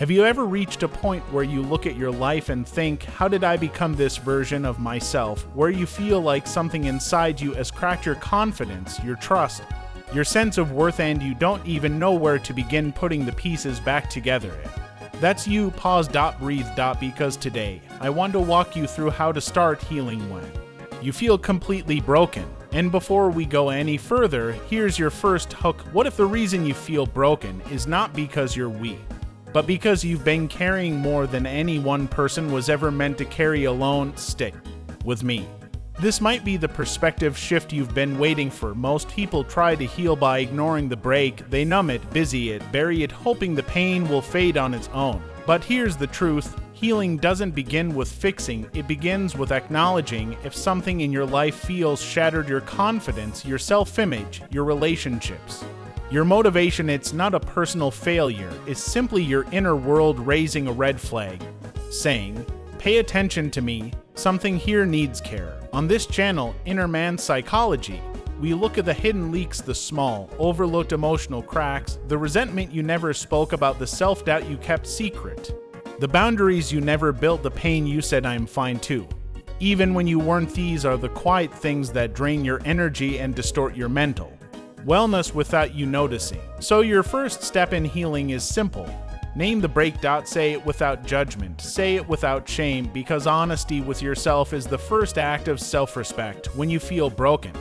Have you ever reached a point where you look at your life and think, how did I become this version of myself? Where you feel like something inside you has cracked your confidence, your trust, your sense of worth, and you don't even know where to begin putting the pieces back together. That's you, pause.breathe. Because today, I want to walk you through how to start healing when you feel completely broken. And before we go any further, here's your first hook. What if the reason you feel broken is not because you're weak, but because you've been carrying more than any one person was ever meant to carry alone? Stick with me. This might be the perspective shift you've been waiting for. Most people try to heal by ignoring the break. They numb it, busy it, bury it, hoping the pain will fade on its own. But here's the truth. Healing doesn't begin with fixing, it begins with acknowledging if something in your life feels shattered: your confidence, your self-image, your relationships, your motivation. It's not a personal failure, it's simply your inner world raising a red flag, saying, pay attention to me, something here needs care. On this channel, Inner Man Psychology, we look at the hidden leaks, the small, overlooked emotional cracks, the resentment you never spoke about, the self-doubt you kept secret, the boundaries you never built, the pain you said I'm fine too, even when you weren't. These are the quiet things that drain your energy and distort your mental wellness without you noticing. So your first step in healing is simple. Name the break. Say it without judgment. Say it without shame, because honesty with yourself is the first act of self-respect. When you feel broken,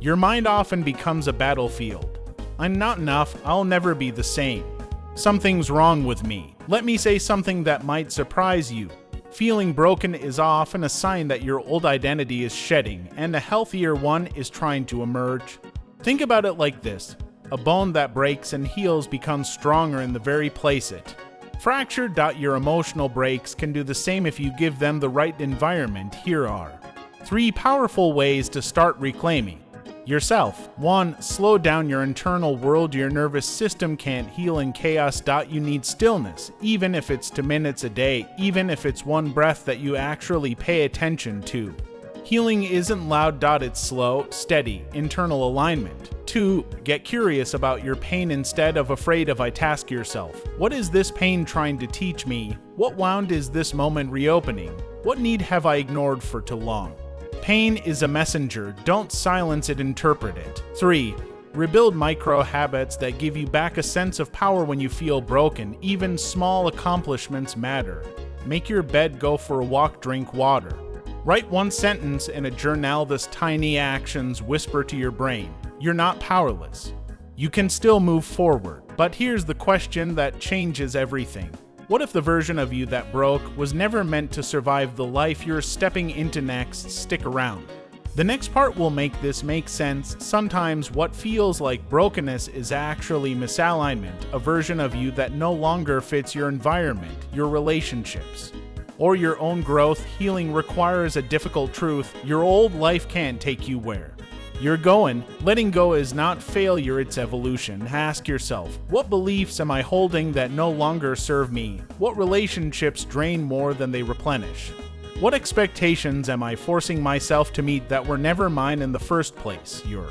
your mind often becomes a battlefield. I'm not enough. I'll never be the same. Something's wrong with me. Let me say something that might surprise you. Feeling broken is often a sign that your old identity is shedding and a healthier one is trying to emerge. Think about it like this. A bone that breaks and heals becomes stronger in the very place it fractured. Your emotional breaks can do the same if you give them the right environment. Here are 3 powerful ways to start reclaiming yourself. 1. Slow down your internal world. Your nervous system can't heal in chaos. You need stillness, even if it's 2 minutes a day, even if it's one breath that you actually pay attention to. Healing isn't loud. It's slow, steady, internal alignment. 2. Get curious about your pain instead of afraid of it. Ask yourself, what is this pain trying to teach me? What wound is this moment reopening? What need have I ignored for too long? Pain is a messenger. Don't silence it, interpret it. 3. Rebuild micro habits that give you back a sense of power when you feel broken. Even small accomplishments matter. Make your bed, go for a walk, drink water. Write 1 sentence in a journal. These tiny actions whisper to your brain, you're not powerless. You can still move forward. But here's the question that changes everything. What if the version of you that broke was never meant to survive the life you're stepping into next? Stick around. The next part will make this make sense. Sometimes what feels like brokenness is actually misalignment, a version of you that no longer fits your environment, your relationships, or your own growth. Healing requires a difficult truth. Your old life can't take you where you're going. Letting go is not failure, it's evolution. Ask yourself, what beliefs am I holding that no longer serve me? What relationships drain more than they replenish? What expectations am I forcing myself to meet that were never mine in the first place? Your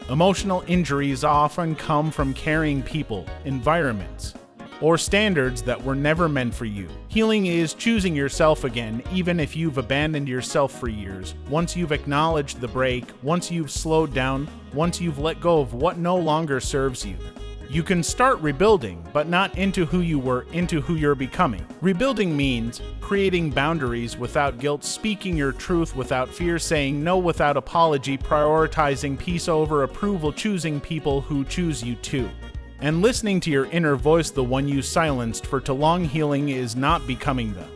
emotional injuries often come from carrying people, environments, or standards that were never meant for you. Healing is choosing yourself again, even if you've abandoned yourself for years. Once you've acknowledged the break, once you've slowed down, once you've let go of what no longer serves you, you can start rebuilding, but not into who you were, into who you're becoming. Rebuilding means creating boundaries without guilt, speaking your truth without fear, saying no without apology, prioritizing peace over approval, choosing people who choose you too, and listening to your inner voice, the one you silenced for too long. Healing is not becoming the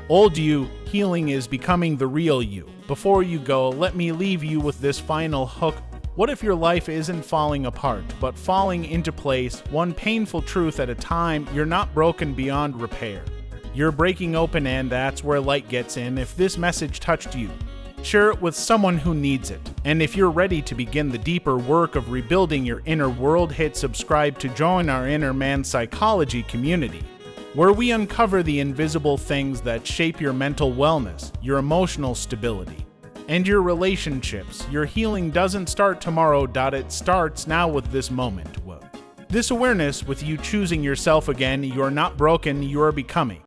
old you, healing is becoming the real you. Before you go, let me leave you with this final hook. What if your life isn't falling apart, but falling into place, one painful truth at a time? You're not broken beyond repair. You're breaking open, and that's where light gets in. If this message touched you, share it with someone who needs it. And if you're ready to begin the deeper work of rebuilding your inner world, hit subscribe to join our Inner Man Psychology community, where we uncover the invisible things that shape your mental wellness, your emotional stability, and your relationships. Your healing doesn't start tomorrow. It starts now with this moment. This awareness, with you choosing yourself again, you are not broken, you are becoming.